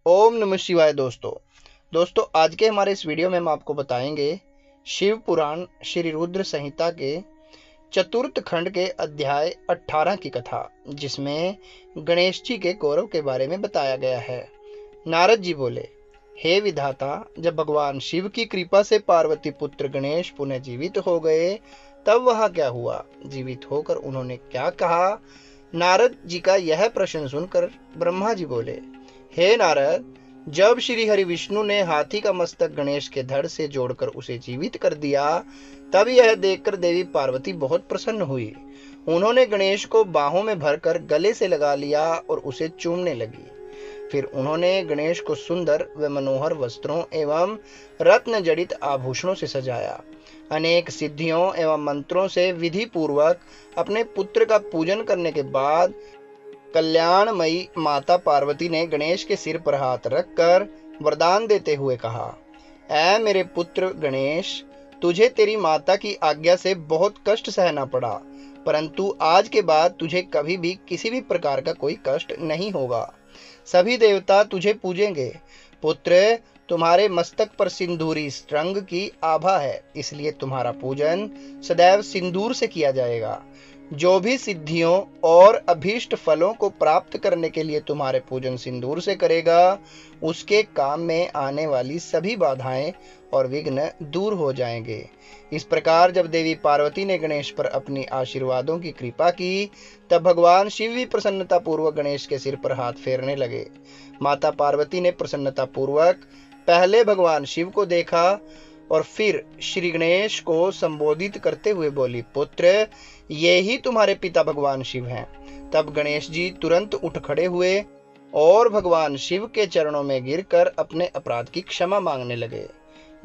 ओम नमः शिवाय। दोस्तों आज के हमारे इस वीडियो में हम आपको बताएंगे शिव पुराण श्री रुद्र संहिता के चतुर्थ खंड के अध्याय 18 की कथा, जिसमें गणेश जी के गौरव के बारे में बताया गया है। नारद जी बोले, हे विधाता, जब भगवान शिव की कृपा से पार्वती पुत्र गणेश पुनः जीवित हो गए, तब वहां क्या हुआ? जीवित होकर उन्होंने क्या कहा? नारद जी का यह प्रश्न सुनकर ब्रह्मा जी बोले, हे नारद, जब श्री हरि विष्णु ने हाथी का मस्तक गणेश के धड़ से जोड़कर उसे जीवित कर दिया, तब यह देखकर देवी पार्वती बहुत प्रसन्न हुई। उन्होंने गणेश को बाहों में भरकर गले से लगा लिया और उसे चूमने लगी। फिर उन्होंने गणेश को सुंदर व मनोहर वस्त्रों एवं रत्न जड़ित आभूषणों से सजाया। अनेक सिद्धियों एवं मंत्रों से विधि पूर्वक अपने पुत्र का पूजन करने के बाद कल्याणमयी माता पार्वती ने गणेश के सिर पर हाथ रखकर वरदान देते हुए कहा, ऐ मेरे पुत्र गणेश, तुझे तेरी माता की आज्ञा से बहुत कष्ट सहना पड़ा, परंतु आज के बाद तुझे कभी भी किसी भी प्रकार का कोई कष्ट नहीं होगा। सभी देवता तुझे पूजेंगे। पुत्र, तुम्हारे मस्तक पर सिंदूरी रंग की आभा है, इसलिए तुम्हारा पूजन सदैव सिंदूर से किया जाएगा। जो भी सिद्धियों और अभीष्ट फलों को प्राप्त करने के लिए तुम्हारे पूजन सिंदूर से करेगा, उसके काम में आने वाली सभी बाधाएं और विघ्न दूर हो जाएंगे। इस प्रकार जब देवी पार्वती ने गणेश पर अपनी आशीर्वादों की कृपा की, तब भगवान शिव भी प्रसन्नता पूर्वक गणेश के सिर पर हाथ फेरने लगे। माता पार्वती ने प्रसन्नता पूर्वक पहले भगवान शिव को देखा और फिर श्री गणेश को संबोधित करते हुए बोली, पुत्र, ये ही तुम्हारे पिता भगवान शिव हैं। तब गणेश जी तुरंत उठ खड़े हुए और भगवान शिव के चरणों में गिरकर अपने अपराध की क्षमा मांगने लगे।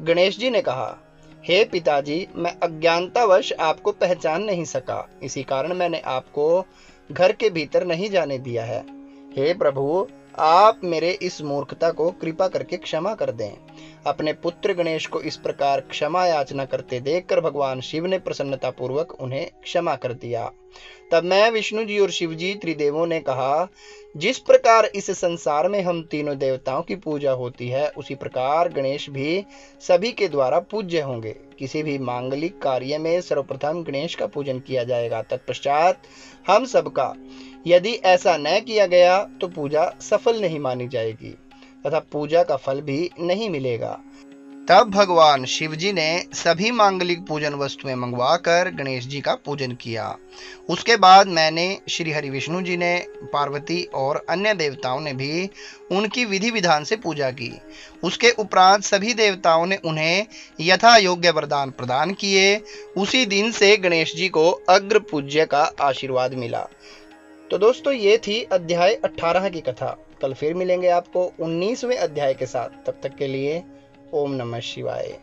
गणेश जी ने कहा, हे पिताजी, मैं अज्ञानतावश आपको पहचान नहीं सका, इसी कारण मैंने आपको घर के भीतर नहीं जाने दिया है। हे प्रभु, आप मेरे इस मूर्खता को कृपा करके क्षमा कर दें। अपने पुत्र गणेश को इस प्रकार क्षमा याचना करते देखकर भगवान शिव ने प्रसन्नता पूर्वक उन्हें क्षमा कर दिया। तब मैं, विष्णु जी और शिव जी त्रिदेवों ने कहा, जिस प्रकार इस संसार में हम तीनों देवताओं की पूजा होती है, उसी प्रकार गणेश भी सभी के द्वारा पूज्य होंगे। किसी भी मांगलिक कार्य में सर्वप्रथम गणेश का पूजन किया जाएगा, तत्पश्चात हम सबका। यदि ऐसा न किया गया तो पूजा सफल नहीं मानी जाएगी तथा पूजा का फल भी नहीं मिलेगा। तब भगवान शिव जी ने सभी मांगलिक पूजन वस्तुएं मंगवाकर गणेश जी का पूजन किया। उसके बाद मैंने, श्री हरि विष्णु जी ने, पार्वती और अन्य देवताओं ने भी उनकी विधि विधान से पूजा की। उसके उपरांत सभी देवताओं ने उन्हें यथा योग्य वरदान प्रदान किए। उसी दिन से गणेश जी को अग्र पूज्य का आशीर्वाद मिला। तो दोस्तों, ये थी अध्याय 18 की कथा। कल फिर मिलेंगे आपको 19वें अध्याय के साथ। तब तक के लिए ओम नमः शिवाय।